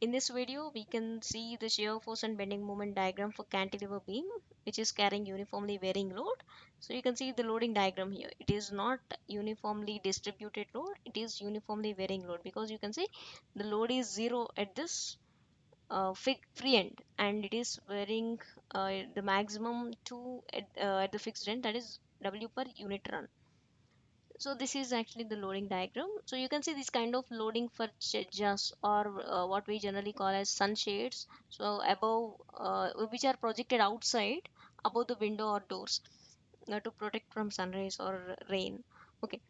In this video, we can see the shear force and bending moment diagram for cantilever beam, which is carrying uniformly varying load. So you can see the loading diagram here. It is not uniformly distributed load, it is uniformly varying load, because you can see the load is zero at this free end, and it is varying the maximum to at the fixed end, that is W per unit run. So this is actually the loading diagram. So you can see this kind of loading for just or what we generally call as sunshades. So above, which are projected outside above the window or doors to protect from sunrays or rain. Okay.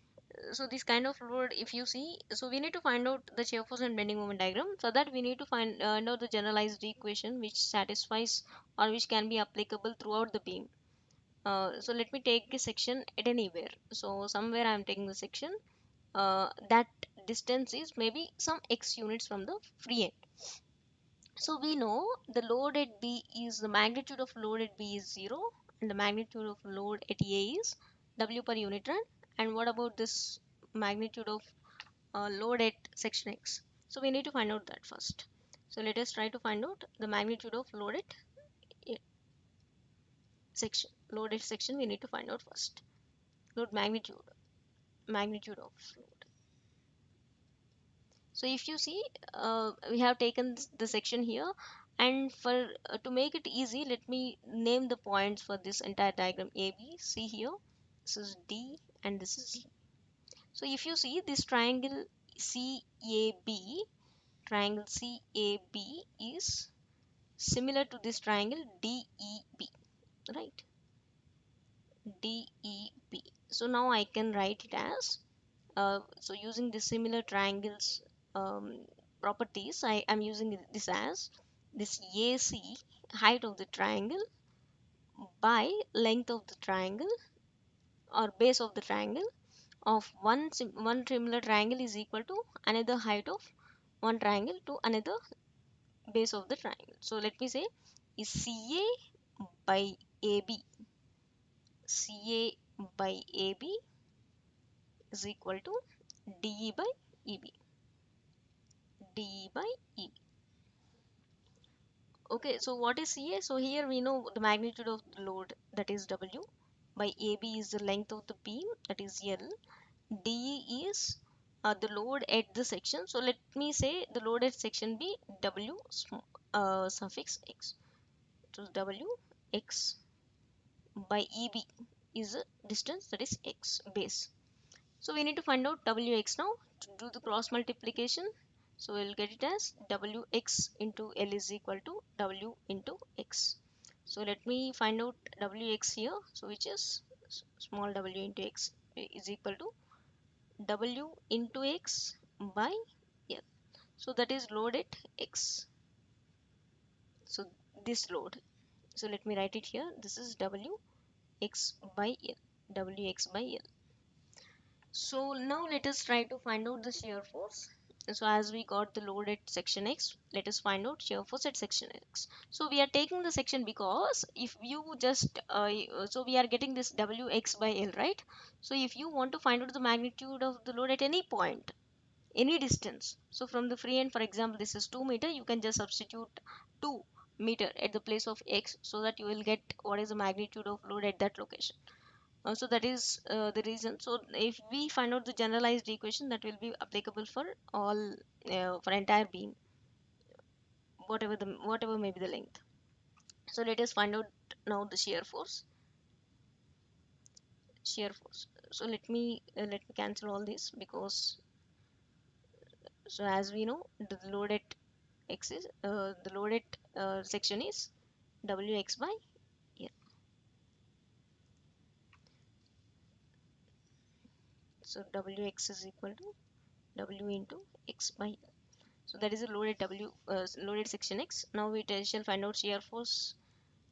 So this kind of load, if you see, so we need to find out the shear force and bending moment diagram. For that, we need to find know the generalized equation which satisfies or which can be applicable throughout the beam. So let me take a section at anywhere. So somewhere I am taking the section. That distance is maybe some x units from the free end. So we know the load at B is the magnitude of load at B is 0, and the magnitude of load at A is W per unit run. And what about this magnitude of load at section X? So we need to find out that first. So let us try to find out the magnitude of load at section. Load at section we need to find out first. Load magnitude of load. So if you see, we have taken the section here, and for to make it easy, let me name the points for this entire diagram. A, B, see here, this is D, and this is E. So if you see this triangle CAB, triangle CAB is similar to this triangle DEB, right? DEB. So now I can write it as so using the similar triangles properties, I am using this as this AC, height of the triangle, by length of the triangle or base of the triangle of one similar triangle is equal to another height of one triangle to another base of the triangle. So let me say is CA by AB. CA by AB is equal to DE by EB. DE by EB. Okay, so what is CA? So here we know the magnitude of the load, that is W, by AB is the length of the beam, that is L. DE is the load at the section. So let me say the load at section B W suffix X. So W X by EB is a distance, that is X base. So we need to find out Wx now to do the cross multiplication. So we'll get it as Wx into L is equal to W into X. So let me find out Wx here. So which is small w into X is equal to W into X by L. So that is load at X. So this load. So let me write it here. This is Wx by L. Wx by L. So now let us try to find out the shear force. So as we got the load at section X, let us find out shear force at section X. So we are taking the section because if you just, so we are getting this Wx by L, right? So if you want to find out the magnitude of the load at any point, any distance. So from the free end, for example, this is 2 meter, you can just substitute 2 meter at the place of X so that you will get what is the magnitude of load at that location. So that is the reason. So if we find out the generalized equation, that will be applicable for all for entire beam, whatever may be the length. So let us find out now the shear force. Shear force. So let me cancel all this, because so as we know the load at x is the load at section is Wx by L. So Wx is equal to W into X by L. So that is a loaded loaded section X. Now we shall find out shear force.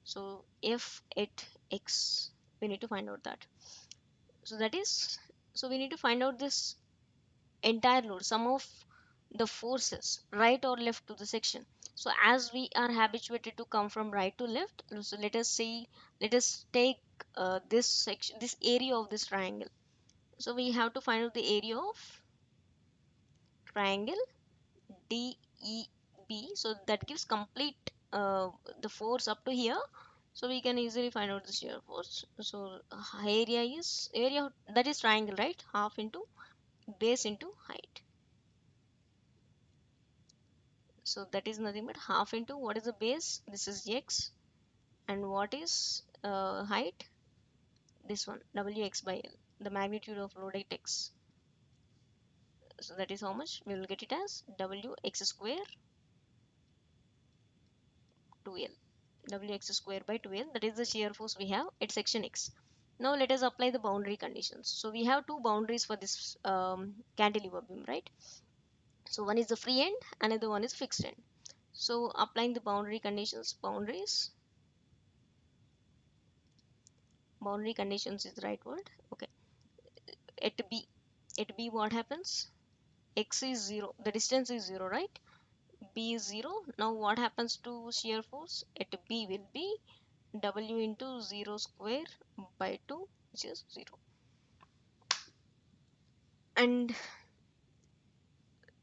So F at X, we need to find out that. So that is, so we need to find out this entire load, sum of the forces, right or left to the section. So as we are habituated to come from right to left, so let us take this section, this area of this triangle. So we have to find out the area of triangle DEB. B, so that gives complete the force up to here. So we can easily find out the shear force. So area that is triangle, right? Half into base into height. So that is nothing but half into what is the base? This is x, and what is height? This one, Wx by L, the magnitude of load at x. So that is how much we will get it as Wx square 2L. Wx square by 2L, that is the shear force we have at section X. Now let us apply the boundary conditions. So we have two boundaries for this cantilever beam, right? So one is the free end, another one is fixed end. So applying the boundary conditions, boundary conditions is the right word. Okay. At B what happens? X is 0, the distance is 0, right? B is 0. Now what happens to shear force? At B will be W into 0 square by 2, which is 0. And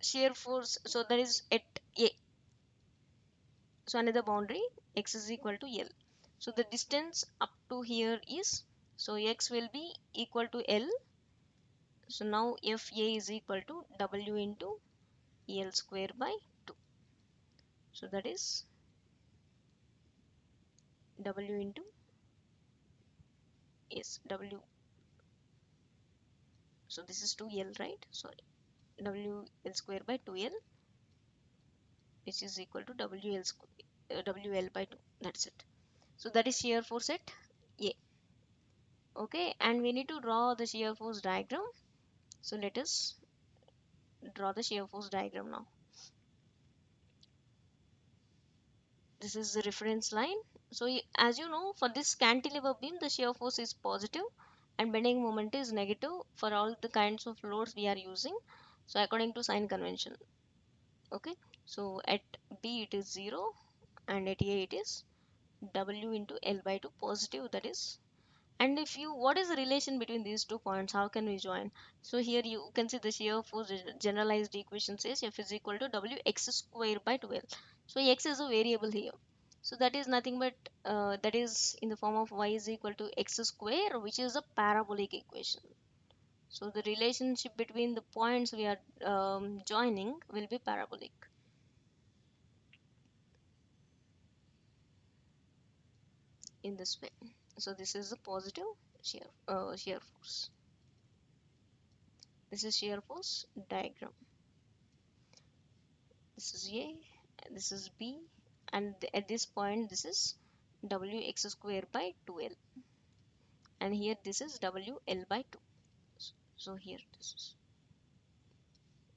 shear force, so that is at A. So another boundary, x is equal to L. So the distance up to here is, so x will be equal to L. So now FA is equal to W into L square by 2. So that is W into S W. So this is 2L, right? Sorry, W L square by 2L, which is equal to WL square, WL by 2. That's it. So that is shear force at A. Okay, and we need to draw the shear force diagram. So let us draw the shear force diagram now. This is the reference line. So as you know, for this cantilever beam, the shear force is positive and bending moment is negative for all the kinds of loads we are using. So according to sign convention. Okay, so at B it is 0 and at A it is W into L by 2 positive, that is. And if you, what is the relation between these 2 points? How can we join? So here you can see the shear force generalized equation says F is equal to Wx square by 12. So x is a variable here. So that is nothing but that is in the form of y is equal to x square, which is a parabolic equation. So the relationship between the points we are joining will be parabolic in this way. So this is a positive shear force. This is shear force diagram. This is A, this is B, and at this point this is Wx square by 2L, and here this is WL by 2. So here this is,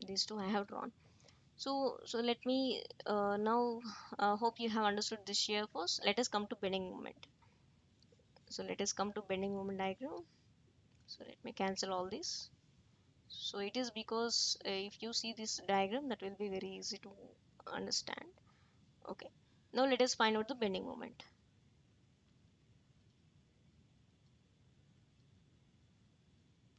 these two I have drawn. So let me now hope you have understood this shear force. Let us come to bending moment. So let us come to bending moment diagram. So let me cancel all this. So it is because if you see this diagram, that will be very easy to understand. Okay, now let us find out the bending moment.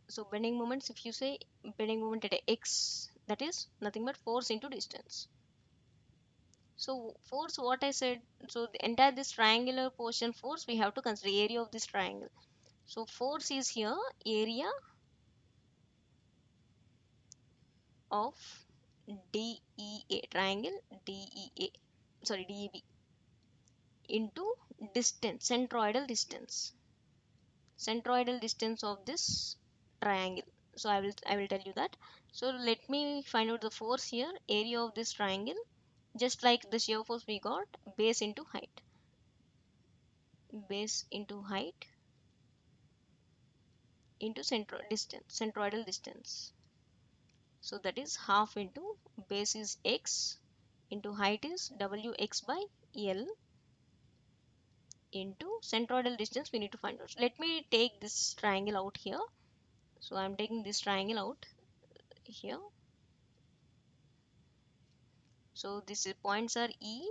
So bending moments, if you say bending moment at x, that is nothing but force into distance. So force, what I said, so the entire this triangular portion force, we have to consider area of this triangle. So force is here area of DEA, triangle DEA, sorry DEB, into distance, centroidal distance of this triangle. So I will tell you that. So let me find out the force here, area of this triangle, just like the shear force we got, base into height, base into height into centroidal distance. So that is half into base is x into height is Wx by L into centroidal distance we need to find out. So let me take this triangle out here. So I'm taking this triangle out here. So these points are E,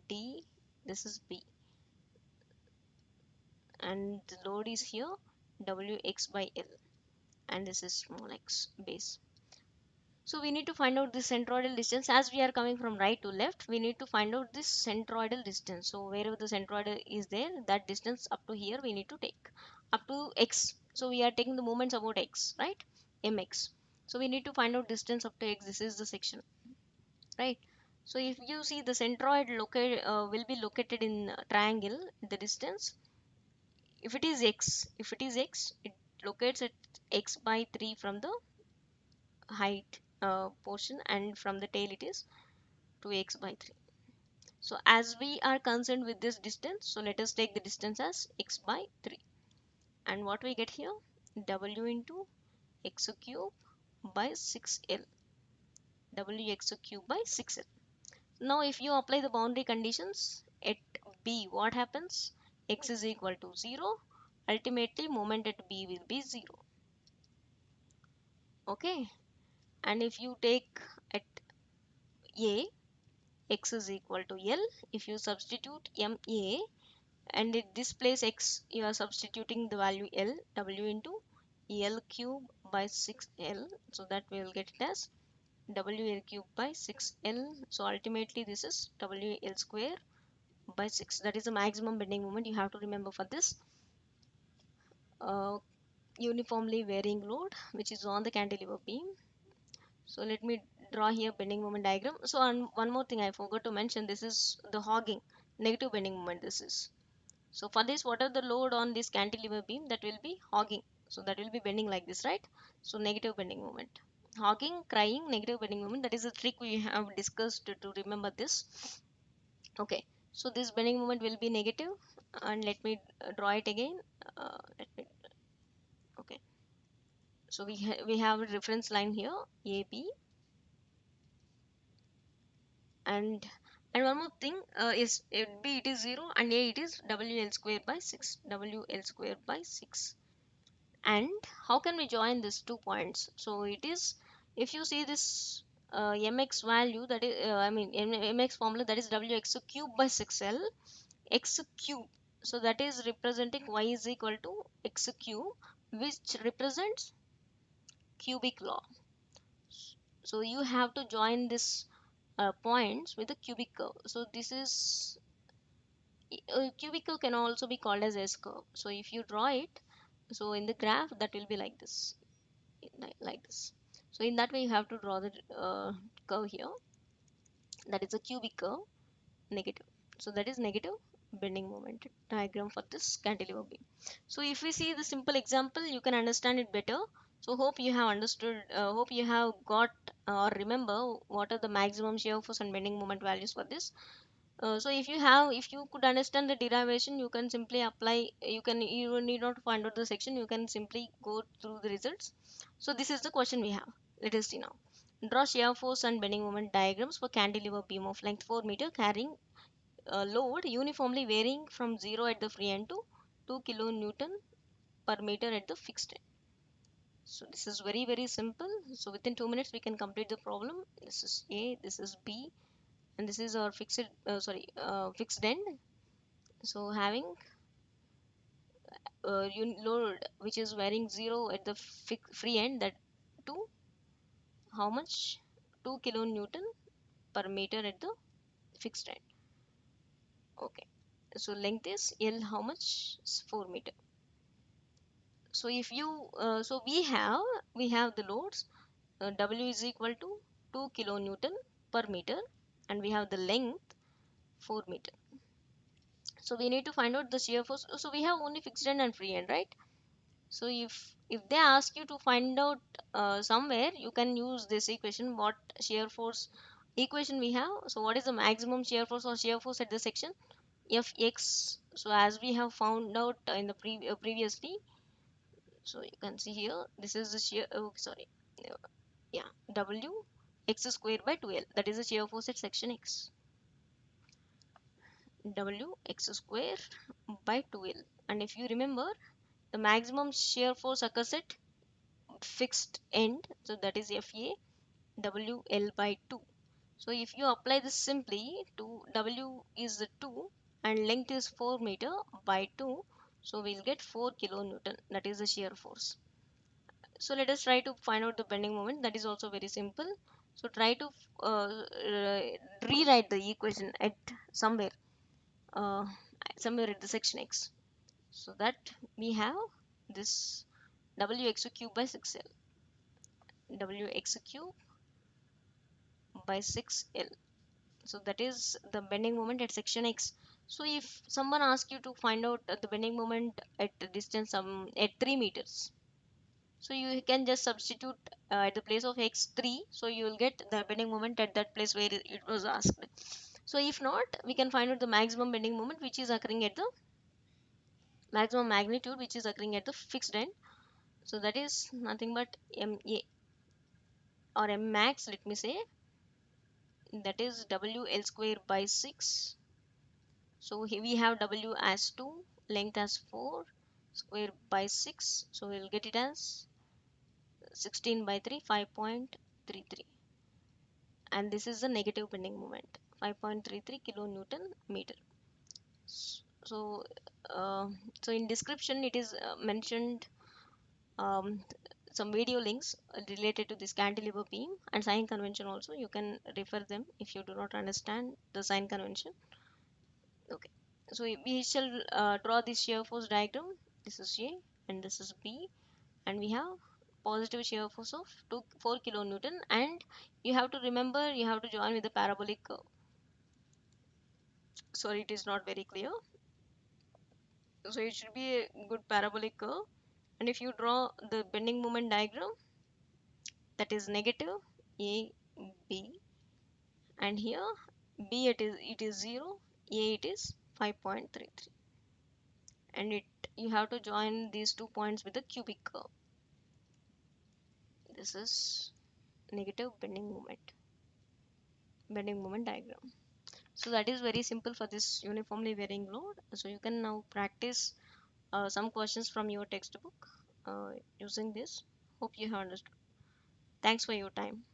D, this is B, and the load is here Wx by L, and this is small x base. So we need to find out this centroidal distance. As we are coming from right to left, we need to find out this centroidal distance. So wherever the centroid is there, that distance up to here we need to take up to x. So we are taking the moments about x, right? Mx. So we need to find out distance up to x. This is the section, right? So if you see the centroid will be located in triangle, the distance, if it is x, it locates at x by 3 from the height portion, and from the tail it is 2x by 3. So as we are concerned with this distance, so let us take the distance as x by 3. And what we get here, w into x cube by 6l, w x cube by 6l. Now if you apply the boundary conditions at b, what happens? X is equal to 0. Ultimately moment at b will be 0. Okay. And if you take at a, x is equal to L. If you substitute MA, and at this place x, you are substituting the value L, W into L cube by 6L. So that we will get it as WL cube by 6L. So ultimately this is WL square by 6. That is the maximum bending moment. You have to remember for this uh, uniformly varying load which is on the cantilever beam. So let me draw here bending moment diagram. So one more thing I forgot to mention, this is the hogging, negative bending moment this is. So for this, what are the load on this cantilever beam? That will be hogging. So that will be bending like this, right? So negative bending moment. Hogging, crying, negative bending moment. That is the trick we have discussed to remember this. Okay. So this bending moment will be negative, and let me draw it again. Let me, okay. So we have a reference line here, AB, and one more thing is B it is 0 and A it is WL square by 6, WL square by 6. And how can we join these 2 points? So it is, if you see this mx value, that is mx formula, that is wx cube by 6l, x cube, so that is representing y is equal to x cube, which represents cubic law. So you have to join this points with the cubic curve. So this is cubic curve can also be called as S curve. So if you draw it, so in the graph that will be like this, like this. So in that way you have to draw the curve here. That is a cubic curve, negative. So that is negative bending moment diagram for this cantilever beam. So if we see the simple example, you can understand it better. So hope you have understood, hope you have got or remember what are the maximum shear force and bending moment values for this. So if you could understand the derivation, you can simply apply, you need not find out the section, you can simply go through the results. So this is the question we have. Let us see now. Draw shear force and bending moment diagrams for cantilever beam of length 4 meter carrying a load uniformly varying from 0 at the free end to 2 kilonewton per meter at the fixed end. So this is very simple. So within 2 minutes we can complete the problem. This is A, this is B, and this is our fixed end. So having load which is varying 0 at the free end, that to how much, 2 kilonewton per meter at the fixed end. Okay, so length is L, how much, 4 meter. So if you so we have the loads, W is equal to 2 kilonewton per meter, and we have the length 4 meter. So we need to find out the shear force. So we have only fixed end and free end, right? So if they ask you to find out somewhere, you can use this equation. What shear force equation we have? So what is the maximum shear force or shear force at the section? Fx. So as we have found out in the previously, so you can see here, this is the shear. Oh, sorry. Uh, Yeah, W x square by 2l. That is the shear force at section x. W x square by 2l. And if you remember, the maximum shear force occurs at fixed end, so that is FA, WL by 2. So if you apply this simply to W is the 2 and length is 4 meter by 2, so we'll get 4 kilonewton, that is the shear force. So let us try to find out the bending moment. That is also very simple. So try to rewrite the equation at somewhere, uh, somewhere at the section x. So that we have this wx cube by 6l, wx cube by 6l. So that is the bending moment at section x. So if someone asks you to find out the bending moment at a distance at 3 meters, so you can just substitute at the place of x3, so you will get the bending moment at that place where it was asked. So if not, we can find out the maximum bending moment which is occurring at the maximum magnitude which is occurring at the fixed end. So that is nothing but ma or m max, let me say, that is wl square by 6. So here we have w as 2, length as 4, square by 6, so we'll get it as 16 by 3, 5.33, and this is the negative bending moment, 5.33 kilonewton meter. So so in description it is mentioned um, some video links related to this cantilever beam and sign convention also. You can refer them if you do not understand the sign convention. Okay, so we shall draw this shear force diagram. This is A and this is B, and we have positive shear force of 4 kilonewton, and you have to remember, you have to join with the parabolic curve. Sorry, it is not very clear. So it should be a good parabolic curve, and if you draw the bending moment diagram, that is negative a b, and here b it is 0, a it is 5.33, and you have to join these 2 points with the cubic curve. This is negative bending moment diagram. So that is very simple for this uniformly varying load. So you can now practice some questions from your textbook using this. Hope you have understood. Thanks for your time.